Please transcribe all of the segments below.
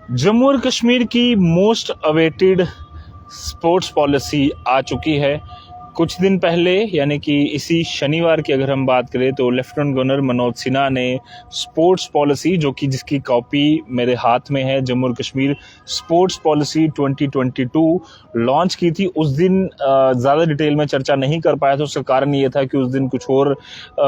जम्मू और कश्मीर की most awaited sports policy आ चुकी है। कुछ दिन पहले यानी कि इसी शनिवार की अगर हम बात करें तो लेफ्टिनेंट गवर्नर मनोज सिन्हा ने स्पोर्ट्स पॉलिसी, जो कि जिसकी कॉपी मेरे हाथ में है, जम्मू और कश्मीर स्पोर्ट्स पॉलिसी 2022 लॉन्च की थी। उस दिन ज़्यादा डिटेल में चर्चा नहीं कर पाया था। उसका कारण ये था कि उस दिन कुछ और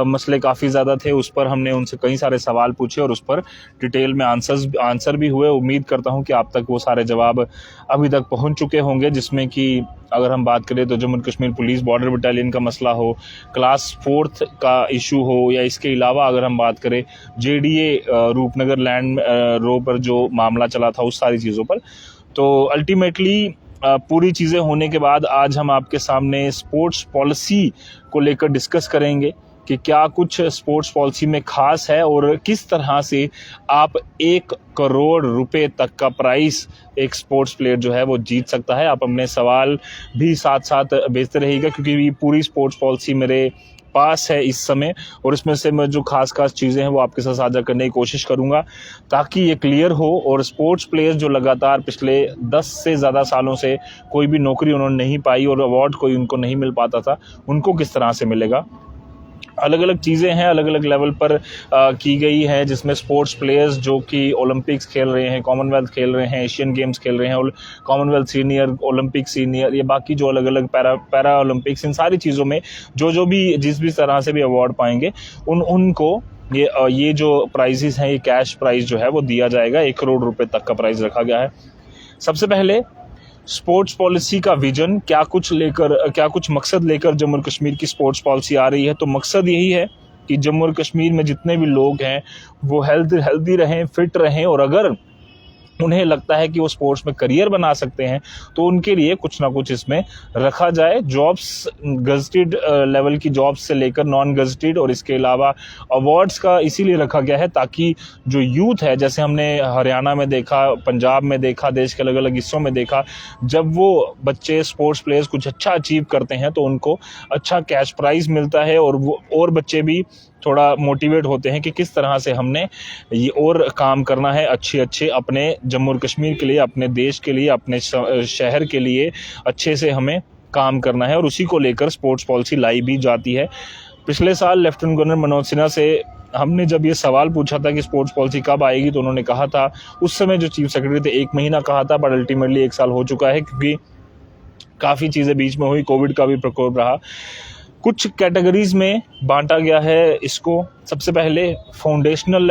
मसले काफ़ी ज़्यादा थे। उस पर हमने उनसे कई सारे सवाल पूछे और उस पर डिटेल में आंसर भी हुए। उम्मीद करता हूँ कि आप तक वो सारे जवाब अभी तक पहुँच चुके होंगे, जिसमें कि अगर हम बात करें तो Jammu Kashmir police border battalion का मसला हो, क्लास 4th का इशू हो, या इसके अलावा अगर हम बात करें जेडीए रूपनगर लैंड रो पर जो मामला चला था, उस सारी चीज़ों पर। तो अल्टीमेटली पूरी चीज़ें होने के बाद आज हम आपके सामने स्पोर्ट्स पॉलिसी को लेकर डिस्कस करेंगे कि क्या कुछ स्पोर्ट्स पॉलिसी में खास है और किस तरह से आप 1 करोड़ रुपए तक का प्राइस एक स्पोर्ट्स प्लेयर जो है वो जीत सकता है। आप अपने सवाल भी साथ साथ भेजते रहिएगा, क्योंकि ये पूरी स्पोर्ट्स पॉलिसी मेरे पास है इस समय, और इसमें से मैं जो खास चीज़ें हैं वो आपके साथ साझा करने की कोशिश करूंगा ताकि ये क्लियर हो। और स्पोर्ट्स प्लेयर्स जो लगातार पिछले 10 से ज़्यादा सालों से कोई भी नौकरी उन्होंने नहीं पाई और अवार्ड कोई उनको नहीं मिल पाता था, उनको किस तरह से मिलेगा। अलग अलग चीज़ें हैं, अलग अलग लेवल पर की गई है, जिसमें स्पोर्ट्स प्लेयर्स जो कि ओलंपिक्स खेल रहे हैं, कॉमनवेल्थ खेल रहे हैं, एशियन गेम्स खेल रहे हैं, और कॉमनवेल्थ सीनियर, ओलंपिक सीनियर, ये बाकी जो अलग अलग पैरा ओलंपिक्स, इन सारी चीज़ों में जो भी जिस भी तरह से भी अवार्ड पाएंगे उनको ये जो प्राइजेस हैं, ये कैश प्राइज जो है वो दिया जाएगा। 1 करोड़ रुपए तक का प्राइज रखा गया है। सबसे पहले स्पोर्ट्स पॉलिसी का विजन, क्या कुछ मकसद लेकर जम्मू और कश्मीर की स्पोर्ट्स पॉलिसी आ रही है। तो मकसद यही है कि जम्मू और कश्मीर में जितने भी लोग हैं वो हेल्दी रहें, फिट रहें, और अगर उन्हें लगता है कि वो स्पोर्ट्स में करियर बना सकते हैं तो उनके लिए कुछ ना कुछ इसमें रखा जाए। जॉब्स, गजेटेड लेवल की जॉब्स से लेकर नॉन गजेटेड, और इसके अलावा अवार्ड्स का इसीलिए रखा गया है ताकि जो यूथ है, जैसे हमने हरियाणा में देखा, पंजाब में देखा, देश के अलग अलग हिस्सों में देखा, जब वो बच्चे स्पोर्ट्स प्लेयर्स कुछ अच्छा अचीव करते हैं तो उनको अच्छा कैश प्राइज मिलता है, और वो और बच्चे भी थोड़ा मोटिवेट होते हैं कि किस तरह से हमने ये और काम करना है अच्छे अपने जम्मू और कश्मीर के लिए, अपने देश के लिए, अपने शहर के लिए अच्छे से हमें काम करना है। और उसी को लेकर स्पोर्ट्स पॉलिसी लाई भी जाती है। पिछले साल लेफ्टिनेंट गवर्नर मनोज सिन्हा से हमने जब ये सवाल पूछा था कि स्पोर्ट्स पॉलिसी कब आएगी, तो उन्होंने कहा था, उस समय जो चीफ सेक्रेटरी थे, 1 महीना कहा था, बट अल्टीमेटली 1 साल हो चुका है, क्योंकि काफ़ी चीज़ें बीच में हुई, कोविड का भी प्रकोप रहा। कुछ कैटेगरीज में बांटा गया है इसको। सबसे पहले फाउंडेशनल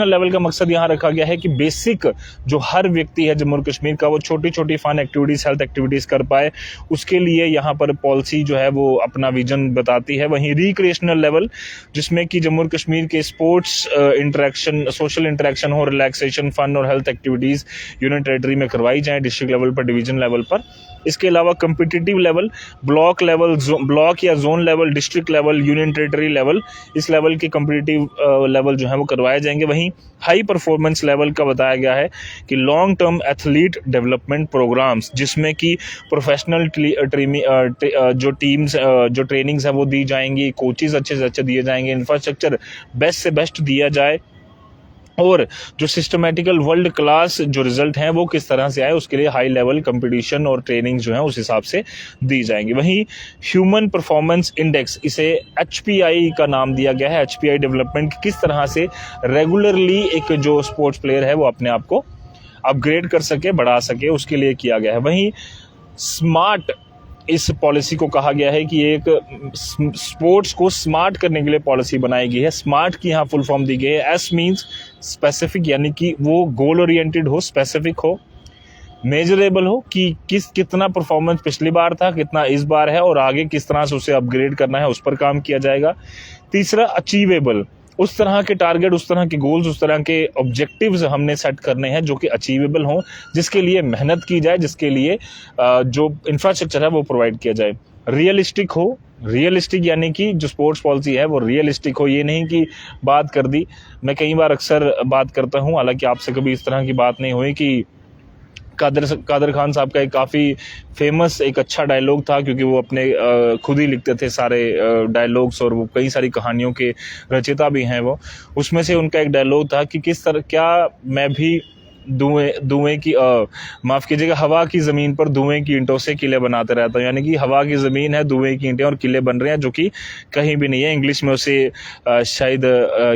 लेवल का मकसद यहाँ रखा गया है कि बेसिक जो हर व्यक्ति है जम्मू और कश्मीर का, वो छोटी छोटी फन एक्टिविटीज़, हेल्थ एक्टिविटीज़ कर पाए, उसके लिए यहाँ पर पॉलिसी जो है वो अपना विजन बताती है। वहीं रिक्रिएशनल लेवल, जिसमें कि जम्मू और कश्मीर के स्पोर्ट्स इंटरेक्शन, सोशल इंटरेक्शन हो, रिलैक्सेशन, फन और हेल्थ एक्टिविटीज़ यूनियन टेरिटरी में करवाई जाएँ, डिस्ट्रिक्ट लेवल पर, डिवीजन लेवल पर। इसके अलावा कम्पिटिटिव लेवल, ब्लॉक या zone level, district level, union territory level, इस लेवल के कम्पिटिटिव लेवल जो है वो करवाए जाएंगे। वहीं हाई परफॉर्मेंस लेवल का बताया गया है कि long term athlete development programs, जिसमें कि प्रोफेशनल जो टीम्स, जो ट्रेनिंग्स है वो दी जाएंगी, कोचेज अच्छे से अच्छे दिए जाएंगे, इंफ्रास्ट्रक्चर बेस्ट से बेस्ट दिया जाए, और जो सिस्टमेटिकल वर्ल्ड क्लास जो रिजल्ट हैं वो किस तरह से आए, उसके लिए हाई लेवल कंपटीशन और ट्रेनिंग जो है उस हिसाब से दी जाएंगी। वहीं ह्यूमन परफॉर्मेंस इंडेक्स, इसे HPI का नाम दिया गया है, HPI डेवलपमेंट, किस तरह से रेगुलरली एक जो स्पोर्ट्स प्लेयर है वो अपने आप को अपग्रेड कर सके, बढ़ा सके, उसके लिए किया गया है। वहीं स्मार्ट, इस पॉलिसी को कहा गया है कि एक स्पोर्ट्स को स्मार्ट करने के लिए पॉलिसी बनाई गई है। स्मार्ट की यहाँ फुल फॉर्म दी गई है। S मीन्स स्पेसिफिक, यानी कि वो गोल ओरिएंटेड हो, स्पेसिफिक हो, मेजरेबल हो कि कितना परफॉर्मेंस पिछली बार था, कितना इस बार है, और आगे किस तरह से उसे अपग्रेड करना है, उस पर काम किया जाएगा। तीसरा, अचीवेबल, उस तरह के टारगेट, उस तरह के गोल्स, उस तरह के ऑब्जेक्टिव्स हमने सेट करने हैं जो कि अचीवेबल हों, जिसके लिए मेहनत की जाए, जिसके लिए जो इंफ्रास्ट्रक्चर है वो प्रोवाइड किया जाए। रियलिस्टिक यानी कि जो स्पोर्ट्स पॉलिसी है वो रियलिस्टिक हो, ये नहीं कि बात कर दी। मैं कई बार अक्सर बात करता हूँ, हालांकि आपसे कभी इस तरह की बात नहीं हुई, कि कादर खान साहब का एक काफ़ी फेमस एक अच्छा डायलॉग था, क्योंकि वो अपने खुद ही लिखते थे सारे डायलॉग्स, और वो कई सारी कहानियों के रचयिता भी हैं वो। उसमें से उनका एक डायलॉग था कि किस तरह, क्या मैं भी धुएं की माफ़ कीजिएगा, हवा की ज़मीन पर धुएं की ईंटों से किले बनाते रहता हूँ। यानी कि हवा की ज़मीन है, धुएं की ईंटें और किले बन रहे हैं जो कि कहीं भी नहीं है। इंग्लिश में उसे शायद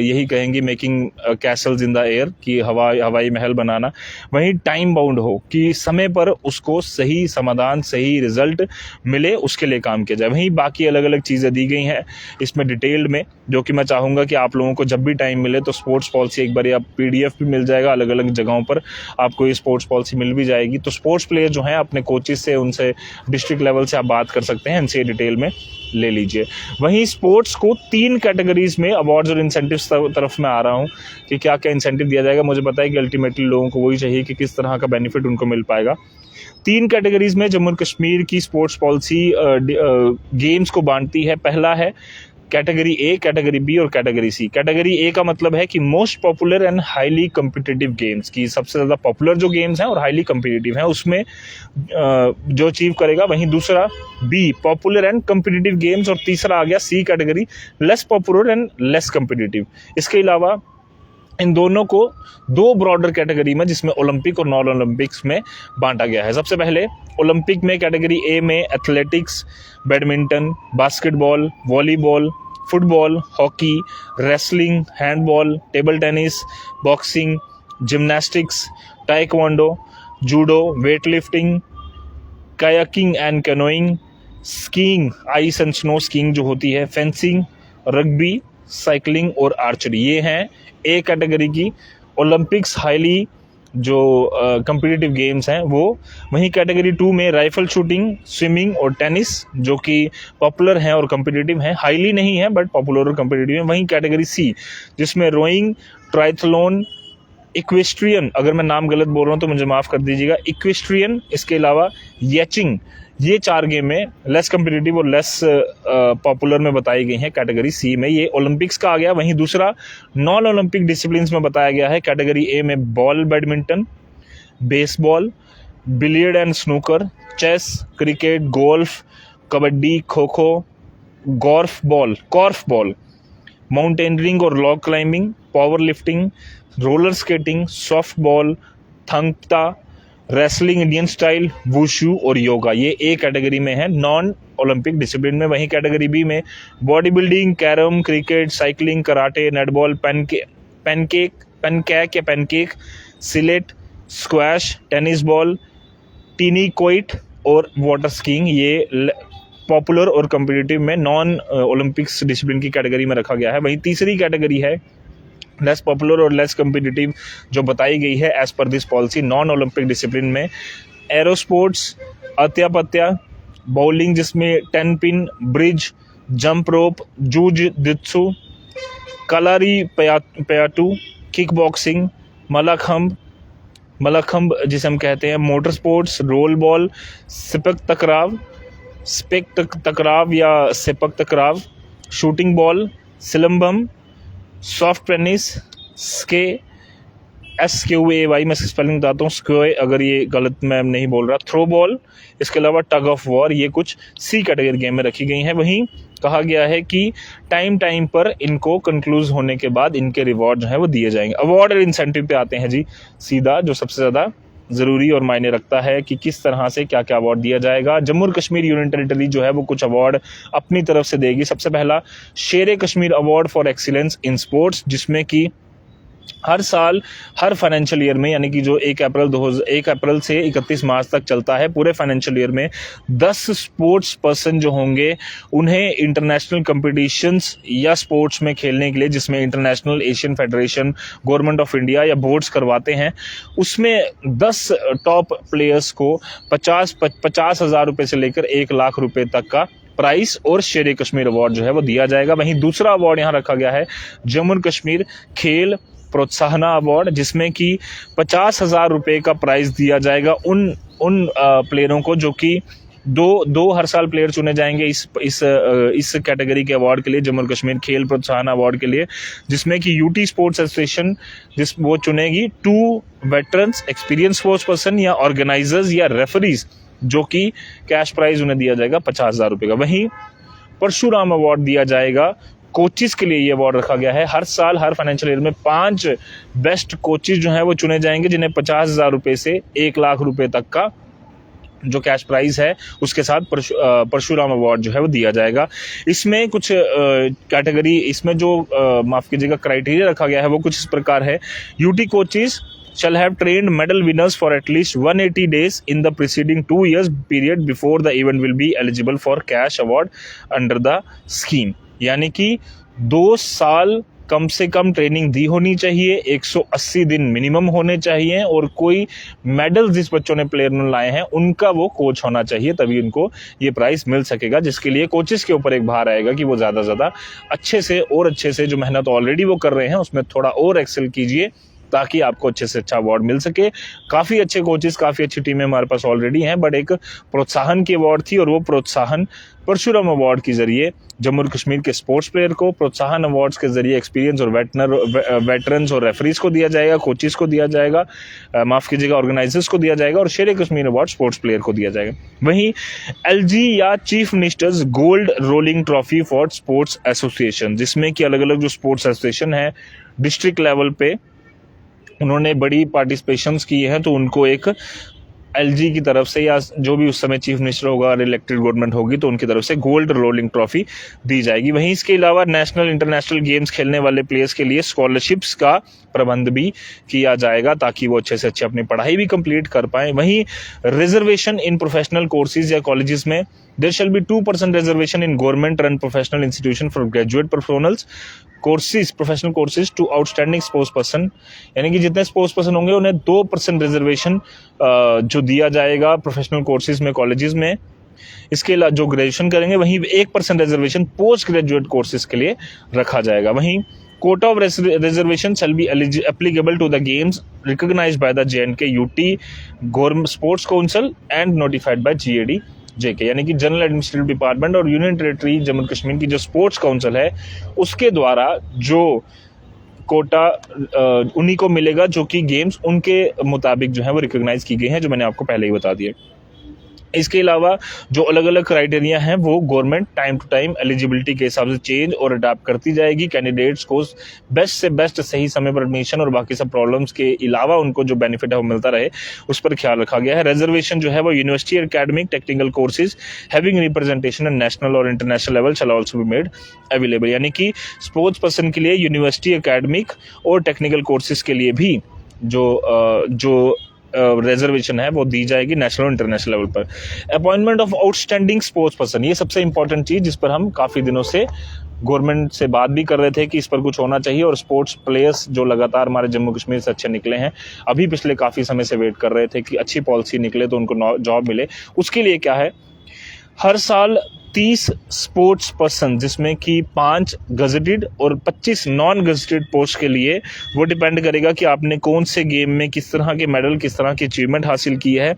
यही कहेंगे making Castle's in the air, कि हवाई महल बनाना। वहीं टाइम बाउंड हो कि समय पर उसको सही समाधान, सही रिजल्ट मिले, उसके लिए काम किया जाए। वहीं बाकी अलग अलग चीज़ें दी गई हैं इसमें डिटेल्ड में, जो कि मैं चाहूँगा कि आप लोगों को जब भी टाइम मिले तो स्पोर्ट्स पॉलिसी एक बार, या PDF भी मिल जाएगा, अलग अलग जगहों पर आपको ये स्पोर्ट्स पॉलिसी मिल भी जाएगी। तो स्पोर्ट्स प्लेयर जो हैं अपने कोचेस से, उनसे डिस्ट्रिक्ट लेवल से आप बात कर सकते हैं, इनसे डिटेल में ले लीजिए। वहीं स्पोर्ट्स को 3 कैटेगरीज में अवार्ड्स और इंसेंटिव्स तरफ मैं आ रहा हूँ कि क्या क्या इंसेंटिव दिया जाएगा। मुझे पता है कि अल्टीमेटली लोगों को वही चाहिए कि किस तरह का बेनिफिट उनको मिल पाएगा। 3 कैटेगरीज में जम्मू और कश्मीर की स्पोर्ट्स पॉलिसी गेम्स को बांटती है। पहला है कैटेगरी ए, कैटेगरी बी और कैटेगरी सी। कैटेगरी ए का मतलब है कि most popular and highly competitive games, की सबसे ज़्यादा पॉपुलर जो गेम्स हैं और हाईली कम्पिटिटिव हैं उसमें जो अचीव करेगा। वहीं दूसरा B, popular and competitive games, और तीसरा आ गया C category, less popular and less competitive. इसके अलावा इन दोनों को 2 ब्रॉडर कैटेगरी में, जिसमें ओलंपिक और नॉन ओलंपिक्स में बांटा गया है। सबसे पहले ओलंपिक में कैटेगरी ए में athletics, badminton, basketball, volleyball, football, hockey, wrestling, handball, table tennis, boxing, gymnastics, taekwondo, judo, weightlifting, kayaking and canoeing, skiing, ice and snow skiing जो होती है, फेंसिंग, रग्बी, साइकिलिंग और आर्चरी। ये हैं ए कैटेगरी की Olympics highly जो competitive games हैं वो। वहीं कैटेगरी 2 में राइफल शूटिंग, स्विमिंग और टेनिस, जो कि पॉपुलर हैं और कम्पिटिटिव हैं, हाईली नहीं है बट पॉपुलर और कम्पिटिटिव हैं। वहीं कैटेगरी सी, जिसमें रोइंग, ट्राइथलॉन, इक्वेस्ट्रियन, अगर मैं नाम गलत बोल रहा हूँ तो मुझे माफ़ कर दीजिएगा, इक्वेस्ट्रियन, इसके अलावा यचिंग, ये 4 गेम में लेस कम्पिटिटिव और लेस पॉपुलर में बताई गई हैं कैटेगरी सी में। ये ओलंपिक्स का आ गया। वहीं दूसरा नॉन ओलंपिक डिसिप्लिन्स में बताया गया है। कैटेगरी ए में ball badminton, baseball, billiard and snooker, chess, cricket, golf, kabaddi, kho kho, korfball, mountaineering और rock climbing, power lifting, roller skating, soft ball, thang-ta, wrestling Indian style, wushu और योगा। ये ए कैटेगरी में है नॉन ओलंपिक डिसिप्लिन में। वहीं कैटेगरी बी में body building, carrom, cricket, cycling, karate, netball, pencak, silat, squash, tennis ball, tenikoit और water skiing, ये popular और कम्पिटिटिव में नॉन ओलंपिक्स डिसिप्लिन की कैटेगरी में रखा गया है। वहीं तीसरी कैटेगरी है लेस पॉपुलर और लेस कम्पिटिटिव, जो बताई गई है as per this policy non Olympic discipline में। एरो स्पोर्ट्स, अत्यापत्या, बॉलिंग जिसमें 10 पिन, ब्रिज, जंप रोप, जूजित्सु, कलारी पयाटू, किक बॉक्सिंग, मलखंब जिसे हम कहते हैं, motor sports, roll ball, sepak takraw या sepak takraw, shooting ball, silambam, soft tennis, SQAY, मैं स्पेलिंग बताता हूँ, स्क्वे, अगर ये गलत मैं नहीं बोल रहा, थ्रो बॉल, इसके अलावा टग ऑफ वॉर, ये कुछ सी कैटेगरी गेम में रखी गई हैं। वहीं कहा गया है कि टाइम पर इनको कंक्लूज होने के बाद इनके रिवॉर्ड जो है वो दिए जाएंगे। अवार्ड और इंसेंटिव पे आते हैं जी सीधा, जो सबसे ज़्यादा ज़रूरी और मायने रखता है कि किस तरह से क्या क्या अवार्ड दिया जाएगा। जम्मू और कश्मीर यूनियन टेरिटरी जो है वो कुछ अवार्ड अपनी तरफ से देगी। सबसे पहला शेर Kashmir award for excellence in sports, जिसमें कि हर साल हर फाइनेंशियल ईयर में, यानी कि जो 1 अप्रैल से 31 मार्च तक चलता है, पूरे फाइनेंशियल ईयर में 10 स्पोर्ट्स पर्सन जो होंगे उन्हें इंटरनेशनल कंपटीशंस या स्पोर्ट्स में खेलने के लिए, जिसमें international, Asian federation, government of India या बोर्ड्स करवाते हैं, उसमें 10 टॉप प्लेयर्स को 50,000 रुपये से लेकर 1 लाख रुपये तक का प्राइस और शेर कश्मीर अवार्ड जो है वो दिया जाएगा। वहीं दूसरा अवार्ड यहाँ रखा गया है जम्मू और कश्मीर खेल प्रोत्साहना अवार्ड, जिसमें कि 50,000 रुपये का प्राइस दिया जाएगा उन प्लेयरों को, जो कि दो हर साल प्लेयर चुने जाएंगे इस कैटेगरी के अवार्ड के लिए, जम्मू और कश्मीर खेल प्रोत्साहन अवार्ड के लिए, जिसमें कि यूटी स्पोर्ट्स एसोसिएशन वो चुनेगी 2 वेटरन्स, एक्सपीरियंस स्पोर्ट्स पर्सन या ऑर्गेनाइजर्स या रेफरीज, जो कि कैश प्राइज उन्हें दिया जाएगा 50,000 रुपये का। वहीं परशुराम अवार्ड दिया जाएगा कोचिज के लिए ये अवार्ड रखा गया है। हर साल हर फाइनेंशियल ईयर में 5 बेस्ट कोचिज जो हैं वो चुने जाएंगे, जिन्हें 50,000 रुपये से 1 लाख रुपए तक का जो कैश प्राइज है उसके साथ परशुराम अवार्ड जो है वो दिया जाएगा। इसमें कुछ कैटेगरी, इसमें जो माफ़ कीजिएगा क्राइटेरिया रखा गया है वो कुछ इस प्रकार है। UT coaches shall have trained medal winners for at least 180 days in the preceding 2 years period before the event will be eligible for cash award under the scheme। यानी कि 2 साल कम से कम ट्रेनिंग दी होनी चाहिए, 180 दिन मिनिमम होने चाहिए, और कोई मेडल जिस बच्चों ने प्लेयर ने लाए हैं उनका वो कोच होना चाहिए, तभी उनको ये प्राइस मिल सकेगा, जिसके लिए कोचेस के ऊपर एक भार आएगा कि वो ज़्यादा अच्छे से जो मेहनत ऑलरेडी वो कर रहे हैं उसमें थोड़ा और एक्सेल कीजिए ताकि आपको अच्छे से अच्छा अवार्ड मिल सके। काफ़ी अच्छे कोचेस, काफ़ी अच्छी टीमें हमारे पास ऑलरेडी हैं, बट एक प्रोत्साहन की अवार्ड थी, और वो प्रोत्साहन परशुराम अवार्ड के जरिए जम्मू और कश्मीर के स्पोर्ट्स प्लेयर को, प्रोत्साहन अवार्ड्स के जरिए एक्सपीरियंस और वेटरन्स और रेफरीज को दिया जाएगा, कोचेस को दिया जाएगा, माफ़ कीजिएगा ऑर्गेनाइजर्स को दिया जाएगा, और शेर कश्मीर अवार्ड स्पोर्ट्स प्लेयर को दिया जाएगा। वहीं LG या chief ministers gold rolling trophy for sports association, जिसमें कि अलग अलग जो स्पोर्ट्स एसोसिएशन है डिस्ट्रिक्ट लेवल पे उन्होंने बड़ी पार्टिसिपेशंस की हैं, तो उनको एक LG की तरफ से या जो भी उस समय चीफ मिनिस्टर होगा और इलेक्टेड गवर्नमेंट होगी तो उनकी तरफ से गोल्ड रोलिंग ट्रॉफी दी जाएगी। वहीं इसके अलावा नेशनल इंटरनेशनल गेम्स खेलने वाले प्लेयर्स के लिए स्कॉलरशिप्स का प्रबंध भी किया जाएगा ताकि वो अच्छे से अच्छे अपनी पढ़ाई भी कंप्लीट कर पाएं। वहीं रिजर्वेशन इन प्रोफेशनल कोर्सेज या कॉलेजेस में there shall be 2% reservation in government run professional institution for graduate professionals courses, professional courses to outstanding sports person, यानी कि जितने स्पोर्ट्स पर्सन होंगे उन्हें 2% रिजर्वेशन जो दिया जाएगा प्रोफेशनल कोर्सेज में, कॉलेजेस में। इसके अलावा जो ग्रेजुएशन करेंगे वहीं 1% रिजर्वेशन पोस्ट ग्रेजुएट कोर्सेज के लिए रखा जाएगा। वहीं quota of reservation shall be applicable to the games recognized by the J&K UT Government Sports Council and notified by GAD JK, यानी कि जनरल एडमिनिस्ट्रेटिव डिपार्टमेंट और यूनियन टेरिटरी जम्मू कश्मीर की जो स्पोर्ट्स काउंसिल है उसके द्वारा जो कोटा उन्हीं को मिलेगा जो कि गेम्स उनके मुताबिक जो है वो रिकॉग्नाइज की गई हैं, जो मैंने आपको पहले ही बता दिया। इसके अलावा जो अलग अलग क्राइटेरिया हैं वो government time to time eligibility के हिसाब से चेंज और अडाप्ट करती जाएगी। कैंडिडेट्स को बेस्ट से बेस्ट सही समय पर एडमिशन और बाकी सब प्रॉब्लम्स के अलावा उनको जो बेनिफिट है वो मिलता रहे, उस पर ख्याल रखा गया है। रिजर्वेशन जो है वो university academic technical courses having representation at national और international level shall also be made available, यानी कि स्पोर्ट्स पर्सन के लिए यूनिवर्सिटी एकेडमिक और टेक्निकल कोर्सेज के लिए भी जो रिजर्वेशन है वो दी जाएगी नेशनल और इंटरनेशनल लेवल पर। Appointment of outstanding sports person, ये सबसे इंपॉर्टेंट चीज जिस पर हम काफ़ी दिनों से गवर्नमेंट से बात भी कर रहे थे कि इस पर कुछ होना चाहिए, और स्पोर्ट्स प्लेयर्स जो लगातार हमारे जम्मू कश्मीर से अच्छे निकले हैं, अभी पिछले काफ़ी समय से वेट कर रहे थे कि अच्छी पॉलिसी निकले तो उनको जॉब मिले। उसके लिए क्या है, हर साल 30 स्पोर्ट्स पर्सन जिसमें कि 5 गजेटेड और 25 नॉन गजेटेड पोस्ट के लिए वो डिपेंड करेगा कि आपने कौन से गेम में किस तरह के मेडल, किस तरह की अचीवमेंट हासिल की है,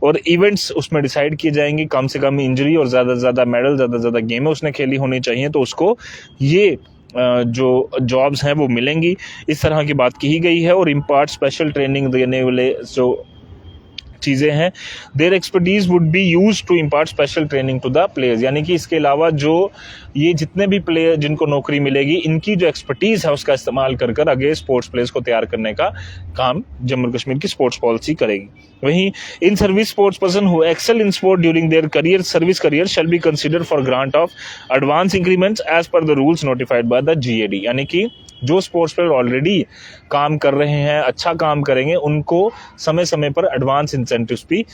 और इवेंट्स उसमें डिसाइड किए जाएंगे। कम से कम इंजरी और ज़्यादा से ज़्यादा मेडल, ज़्यादा से ज़्यादा गेमें उसने खेली होनी चाहिए, तो उसको ये जो जॉब्स हैं वो मिलेंगी। इस तरह की बात की गई है। और इम्पार्ट स्पेशल ट्रेनिंग देने वाले जो चीज़ें हैं, their expertise would be use to impart special training to the players, यानी कि इसके अलावा जो ये जितने भी प्लेयर जिनको नौकरी मिलेगी इनकी जो एक्सपर्टीज़ है उसका इस्तेमाल कर आगे स्पोर्ट्स प्लेयर्स को तैयार करने का काम जम्मू कश्मीर की स्पोर्ट्स पॉलिसी करेगी। वहीं in service sports person who excel in sport during their career service career shall be considered for grant of advance increments as per the rules notified by the GAD, यानी कि जो sports player already काम कर रहे हैं, अच्छा काम करेंगे, उनको समय समय पर एडवांस इंसेंटिव्स भी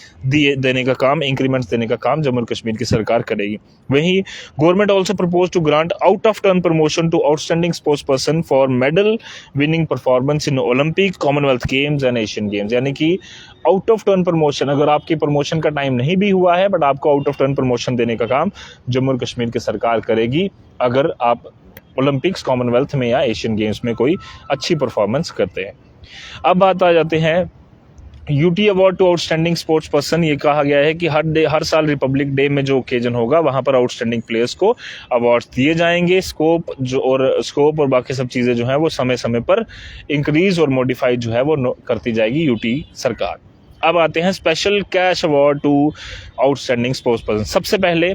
देने का काम, इंक्रीमेंट्स देने का काम जम्मू कश्मीर की सरकार करेगी। वहीं government also propose to grant out of turn promotion to outstanding sports person for medal winning performance in Olympic, Commonwealth games and Asian games, यानी कि आउट ऑफ टर्न प्रमोशन, अगर आपकी प्रमोशन का टाइम नहीं भी हुआ है बट आपको आउट ऑफ टर्न प्रमोशन देने का काम जम्मू कश्मीर की सरकार करेगी अगर आप ओलंपिक्स, कॉमनवेल्थ में या एशियन गेम्स में कोई अच्छी परफॉर्मेंस करते हैं। अब बात आ जाते हैं UT award to outstanding sports person. ये कहा गया है कि हर साल रिपब्लिक डे में जो ओकेजन होगा वहाँ पर आउटस्टैंडिंग प्लेयर्स को अवार्ड्स दिए जाएंगे। स्कोप और बाकी सब चीज़ें जो हैं वो समय समय पर इंक्रीज और मॉडिफाई जो है वो करती जाएगी यूटी सरकार। अब आते हैं special cash award to outstanding sports person. सबसे पहले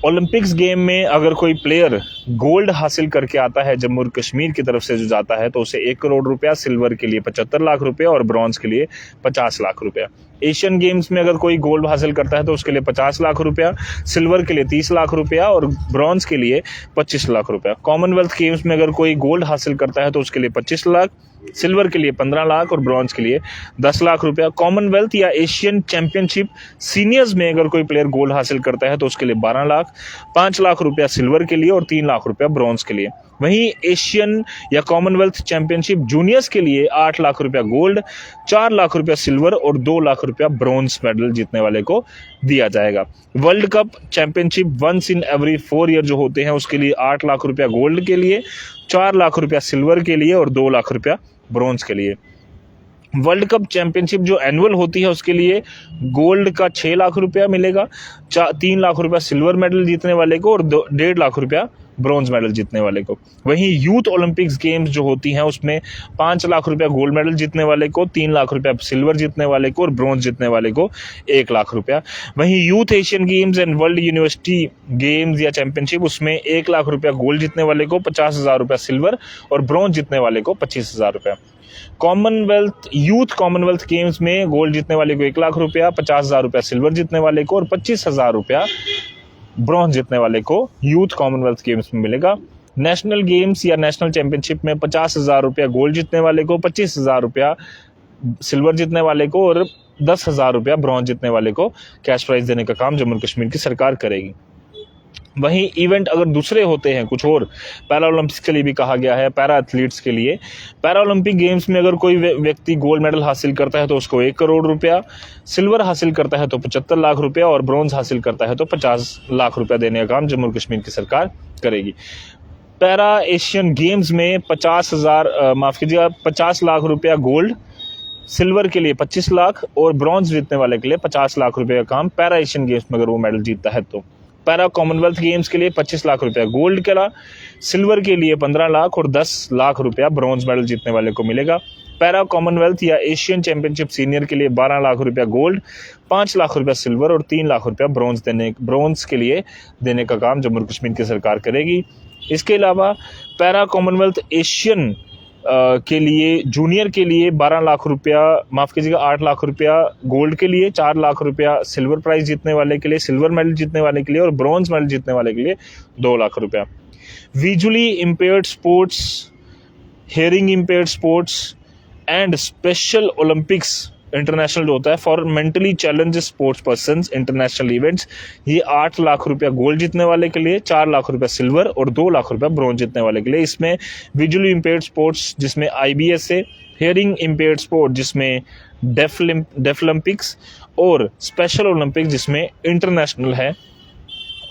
ओलंपिक्स गेम में अगर कोई प्लेयर गोल्ड हासिल करके आता है जम्मू और कश्मीर की तरफ से जो जाता है तो उसे 1 करोड़ रुपया, सिल्वर के लिए 75 लाख रुपया और ब्रॉन्ज के लिए 50 लाख रुपया। एशियन गेम्स में अगर कोई गोल्ड हासिल करता है तो उसके लिए 50 लाख रुपया, सिल्वर के लिए 30 लाख रुपया और ब्रॉन्ज के लिए 25 लाख रुपया। कॉमनवेल्थ गेम्स में अगर कोई गोल्ड हासिल करता है तो उसके लिए 25 लाख, सिल्वर के लिए 15 लाख और ब्रॉन्ज के लिए 10 लाख रुपया। कॉमनवेल्थ या एशियन चैंपियनशिप सीनियर्स में अगर कोई प्लेयर गोल्ड हासिल करता है तो उसके लिए 12 लाख, 5 लाख रुपया सिल्वर के लिए और 3 लाख रुपया ब्रॉन्ज के लिए। वहीं एशियन या कॉमनवेल्थ चैंपियनशिप जूनियर्स के लिए 8 लाख रुपया गोल्ड, 4 लाख रुपया सिल्वर और 2 लाख रुपया ब्रॉन्ज मेडल जीतने वाले को दिया जाएगा। World cup championship once in every 4 year जो होते हैं उसके लिए 8 लाख रुपया गोल्ड के लिए, 4 लाख रुपया सिल्वर के लिए और 2 लाख रुपया ब्रॉन्ज के लिए। वर्ल्ड कप चैंपियनशिप जो एनुअल होती है उसके लिए गोल्ड का 6 लाख रुपया मिलेगा, 3 लाख रुपया सिल्वर मेडल जीतने वाले को और 1.5 लाख रुपया ब्रॉन्ज मेडल जीतने वाले को। वहीं यूथ ओलंपिक्स गेम्स जो होती हैं उसमें 5 लाख रुपया गोल्ड मेडल जीतने वाले को, 3 लाख रुपया सिल्वर जीतने वाले को और ब्रॉन्ज जीतने वाले को 1 लाख रुपया। वहीं youth Asian games and world university games या चैंपियनशिप उसमें 1 लाख रुपया गोल्ड जीतने वाले को, 50,000 रुपया सिल्वर और ब्रॉन्ज जीतने वाले को 25,000 रुपया। कॉमनवेल्थ गेम्स में गोल्ड जीतने वाले को 1 लाख रुपया, 50,000 रुपया सिल्वर जीतने वाले को और 25,000 रुपया ब्रॉन्ज जीतने वाले को यूथ कॉमनवेल्थ गेम्स में मिलेगा। नेशनल गेम्स या नेशनल चैंपियनशिप में 50,000 रुपया गोल्ड जीतने वाले को, 25,000 रुपया सिल्वर जीतने वाले को और 10,000 रुपया ब्रॉन्ज जीतने वाले को कैश प्राइज देने का काम जम्मू कश्मीर की सरकार करेगी। वहीं इवेंट अगर दूसरे होते हैं कुछ और, पैरा ओलंपिक्स के लिए भी कहा गया है, पैरा एथलीट्स के लिए पैरा ओलंपिक गेम्स में अगर कोई व्यक्ति गोल्ड मेडल हासिल करता है तो उसको 1 करोड़ रुपया, सिल्वर हासिल करता है तो 75 लाख रुपया और ब्रॉन्ज हासिल करता है तो 50 लाख रुपया देने का काम जम्मू कश्मीर की सरकार करेगी। पैरा एशियन गेम्स में 50 लाख रुपया गोल्ड, सिल्वर के लिए 25 लाख और ब्रॉन्ज जीतने वाले के लिए 50 लाख रुपये का काम पैरा एशियन गेम्स में अगर वो मेडल जीतता है तो। पैरा कॉमनवेल्थ गेम्स के लिए 25 लाख रुपया गोल्ड के लिए, सिल्वर के लिए 15 लाख और 10 लाख रुपया ब्रॉन्ज मेडल जीतने वाले को मिलेगा। पैरा कॉमनवेल्थ या एशियन चैंपियनशिप सीनियर के लिए 12 लाख रुपया गोल्ड, 5 लाख रुपया सिल्वर और 3 लाख रुपया ब्रॉन्ज के लिए देने का काम जम्मू कश्मीर की सरकार करेगी। इसके अलावा पैरा कॉमनवेल्थ एशियन के लिए जूनियर के लिए 12 लाख रुपया, 8 लाख रुपया गोल्ड के लिए, 4 लाख रुपया सिल्वर प्राइज जीतने वाले के लिए, सिल्वर मेडल जीतने वाले के लिए और ब्रॉन्ज मेडल जीतने वाले के लिए 2 लाख रुपया। Visually impaired sports, hearing impaired sports and special Olympics international जो होता है for mentally challenge sports persons international events, ये 8 लाख रुपया गोल्ड जीतने वाले के लिए, 4 लाख रुपया सिल्वर और 2 लाख रुपया ब्रॉन्ज जीतने वाले के लिए। इसमें विजुअली इम्पेयर्ड स्पोर्ट्स जिसमें IBS है, हियरिंग इम्पेयर्ड स्पोर्ट जिसमें डेफ ओलंपिक्स और स्पेशल ओलंपिक्स जिसमें इंटरनेशनल है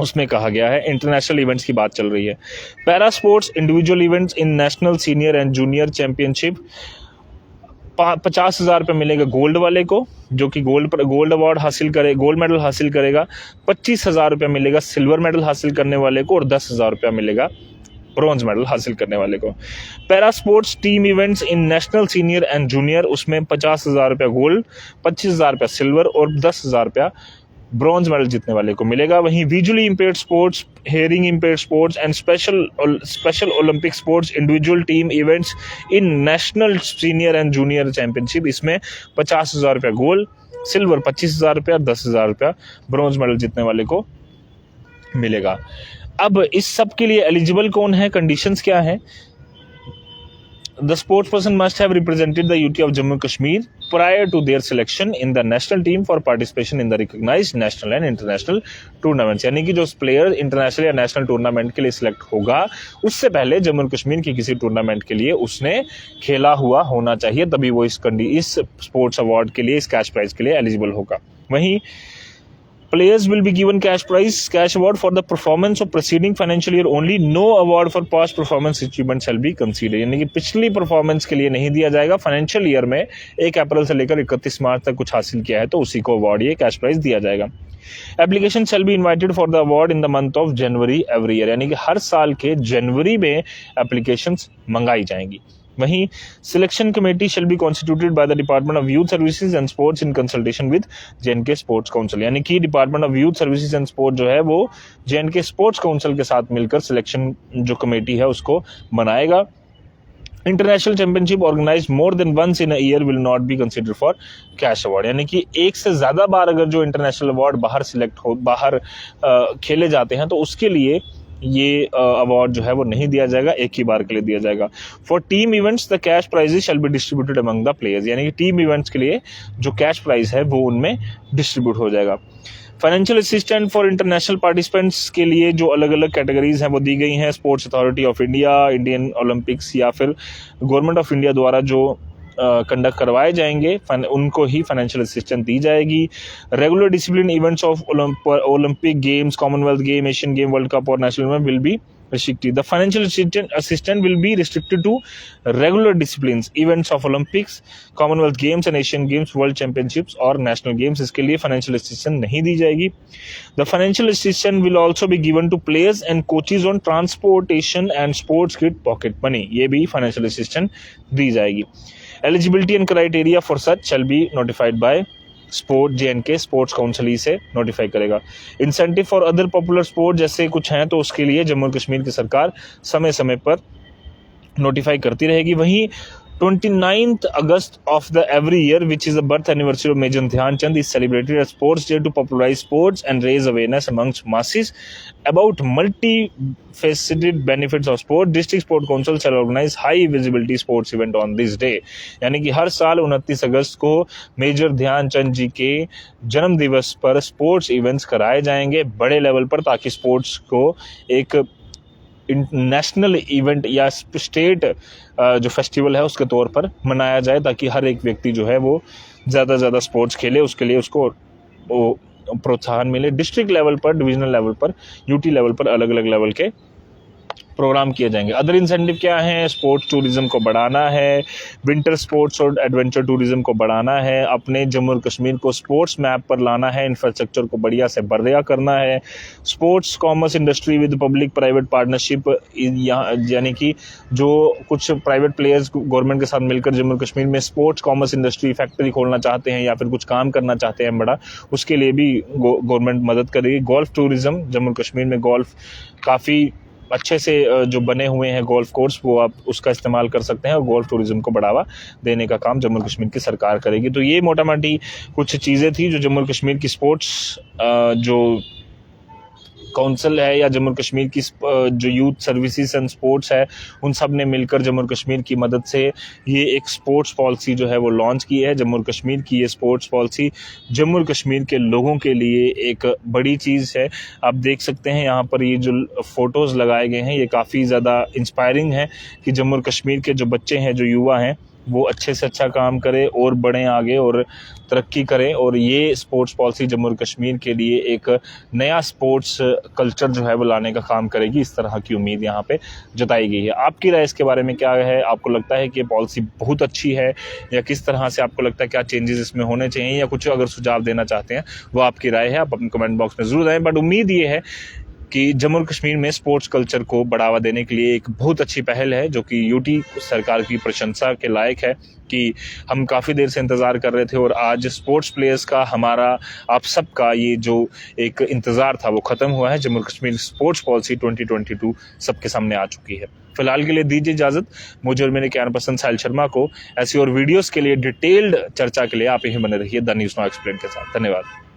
उसमें कहा गया है। इंटरनेशनल इवेंट्स की बात चल रही है। Para sports individual events in national senior and junior championship 50,000 रुपये मिलेगा गोल्ड वाले को जो कि गोल्ड अवार्ड हासिल करे, गोल्ड मेडल हासिल करेगा। 25,000 रुपये मिलेगा सिल्वर मेडल हासिल करने वाले को और 10,000 रुपया मिलेगा ब्रॉन्ज मेडल हासिल करने वाले को। Para sports team events in national senior and junior उसमें 50,000 रुपया गोल्ड, 25,000 रुपया सिल्वर और 10,000 रुपया ब्रॉन्ज मेडल जीतने वाले को मिलेगा। वहीं visually impaired sports, hearing impaired sports and special Olympic sports individual team events in national senior and junior championship इसमें 50,000 रुपया गोल्ड, सिल्वर 25,000 रुपया, 10,000 रुपया ब्रॉन्ज मेडल जीतने वाले को मिलेगा। अब इस सब के लिए एलिजिबल कौन है, कंडीशंस क्या है? The sports person must have represented the UT of Jammu Kashmir prior to their selection in the national team for participation in the recognized national and international tournaments। यानी कि जो प्लेयर इंटरनेशनल या national tournament के लिए select होगा उससे पहले जम्मू कश्मीर की किसी टूर्नामेंट के लिए उसने खेला हुआ होना चाहिए, तभी वो इस स्पोर्ट्स अवार्ड के लिए, इस कैश प्राइज के लिए एलिजिबल होगा। वहीं players will be given cash award for the performance of preceding financial year only. No award for past performance achievement shall be considered। यानी कि पिछली परफॉर्मेंस के लिए नहीं दिया जाएगा। फाइनेंशियल ईयर में 1 अप्रैल से लेकर 31 मार्च तक कुछ हासिल किया है तो उसी को अवार्ड, ये कैश प्राइज दिया जाएगा। Application shall be invited for the award in the month of January every year। यानी कि हर साल के जनवरी में एप्लीकेशंस मंगाई जाएंगी। वहीं selection committee shall be constituted by the department of youth services and sports in consultation with J and K sports council, यानी कि department of youth services and sport जो है वो जे.एन.के स्पोर्ट्स काउंसिल के साथ मिलकर सिलेक्शन जो कमेटी है उसको बनाएगा। International championship organize more than once in a year will not be considered for cash award, यानी कि एक से ज़्यादा बार अगर जो इंटरनेशनल अवार्ड बाहर खेले जाते हैं तो उसके लिए ये अवार्ड जो है वो नहीं दिया जाएगा, एक ही बार के लिए दिया जाएगा। For team events the cash prices shall be distributed among the players, यानी कि टीम इवेंट्स के लिए जो कैश प्राइज है वो उनमें डिस्ट्रीब्यूट हो जाएगा। Financial assistant for international participants के लिए जो अलग अलग कैटेगरीज हैं वो दी गई हैं। Sports authority of India, Indian Olympics या फिर गवर्नमेंट ऑफ इंडिया द्वारा जो कंडक्ट करवाए जाएंगे उनको ही फाइनेंशियल असिस्टेंस दी जाएगी। Regular discipline events of Olympic games, Commonwealth game, Asian game, world cup और नेशनल में will be restricted. The financial assistant will be restricted to regular disciplines, events of Olympics, Commonwealth Games and Asian Games, World Championships और National Games। इसके लिए financial assistance नहीं दी जाएगी। The financial assistance will also be given to players and coaches on transportation and sports kit pocket money, ये भी financial assistance दी जाएगी। Eligibility and criteria for such shall be notified by sport J and K sports council ही से notify करेगा। Incentive for other popular sport जैसे कुछ हैं तो उसके लिए जम्मू और कश्मीर की सरकार समय समय पर नोटिफाई करती रहेगी। वहीं 29th August of the every year, which is the birth anniversary of Major Dhyan Chand, is celebrated as Sports Day to popularize sports and raise awareness amongst masses about multifaceted benefits of sport. District Sport Council shall organize high visibility sports event on this day, यानी कि हर साल 29 अगस्त को major Dhyanchand जी के जन्म दिवस पर sports events कराए जाएंगे बड़े लेवल पर, ताकि स्पोर्ट्स को एक नेशनल इवेंट या स्टेट जो फेस्टिवल है उसके तौर पर मनाया जाए, ताकि हर एक व्यक्ति जो है वो ज़्यादा से ज़्यादा स्पोर्ट्स खेले, उसके लिए उसको प्रोत्साहन मिले। डिस्ट्रिक्ट लेवल पर, डिविजनल लेवल पर, यूटी लेवल पर अलग अलग लेवल के प्रोग्राम किए जाएंगे। अदर इंसेंटिव क्या है? स्पोर्ट्स टूरिज्म को बढ़ाना है, विंटर स्पोर्ट्स और एडवेंचर टूरिज्म को बढ़ाना है, अपने जम्मू और कश्मीर को स्पोर्ट्स मैप पर लाना है, इंफ्रास्ट्रक्चर को बढ़िया से बढ़िया करना है। Sports commerce industry with public private partnership, यानी कि जो कुछ प्राइवेट प्लेयर्स गवर्नमेंट के साथ मिलकर जम्मू और कश्मीर में स्पोर्ट्स कॉमर्स इंडस्ट्री फैक्ट्री खोलना चाहते हैं या फिर कुछ काम करना चाहते हैं बड़ा, उसके लिए भी गवर्नमेंट मदद करेगी। गोल्फ टूरिज्म, जम्मू और कश्मीर में गोल्फ काफ़ी अच्छे से जो बने हुए हैं गोल्फ कोर्स, वो आप उसका इस्तेमाल कर सकते हैं और गोल्फ टूरिज्म को बढ़ावा देने का काम जम्मू कश्मीर की सरकार करेगी। तो ये मोटा मोटी कुछ चीज़ें थी जो जम्मू कश्मीर की स्पोर्ट्स जो काउंसिल है या जम्मू कश्मीर की जो यूथ सर्विसेज एंड स्पोर्ट्स है उन सब ने मिलकर जम्मू कश्मीर की मदद से ये एक स्पोर्ट्स पॉलिसी जो है वो लॉन्च की है। जम्मू कश्मीर की ये स्पोर्ट्स पॉलिसी जम्मू कश्मीर के लोगों के लिए एक बड़ी चीज़ है। आप देख सकते हैं यहाँ पर ये जो फ़ोटोज़ लगाए गए हैं ये काफ़ी ज़्यादा इंस्पायरिंग है कि जम्मू कश्मीर के जो बच्चे हैं, जो युवा हैं, वो अच्छे से अच्छा काम करें और बढ़ें आगे और तरक्की करें। और ये स्पोर्ट्स पॉलिसी जम्मू कश्मीर के लिए एक नया स्पोर्ट्स कल्चर जो है वो लाने का काम करेगी, इस तरह की उम्मीद यहाँ पे जताई गई है। आपकी राय इसके बारे में क्या है? आपको लगता है कि ये पॉलिसी बहुत अच्छी है या किस तरह से आपको लगता है क्या चेंजेस इसमें होने चाहिए, या कुछ अगर सुझाव देना चाहते हैं वो आपकी राय है, आप अपने कमेंट बॉक्स में ज़रूर आएँ। बट उम्मीद ये है कि जम्मू कश्मीर में स्पोर्ट्स कल्चर को बढ़ावा देने के लिए एक बहुत अच्छी पहल है जो कि यूटी सरकार की प्रशंसा के लायक है कि हम काफ़ी देर से इंतज़ार कर रहे थे और आज स्पोर्ट्स प्लेयर्स का, हमारा, आप सबका ये जो एक इंतज़ार था वो ख़त्म हुआ है। जम्मू कश्मीर स्पोर्ट्स पॉलिसी 2022 सबके सामने आ चुकी है। फिलहाल के लिए दीजिए इजाज़त। मुझे और मेरे कैमरा पर्सन साहिल शर्मा को ऐसी और वीडियोज़ के लिए, डिटेल्ड चर्चा के लिए आप यहीं बने रहिए द न्यूज़ नाउ एक्सप्लेन के साथ। धन्यवाद।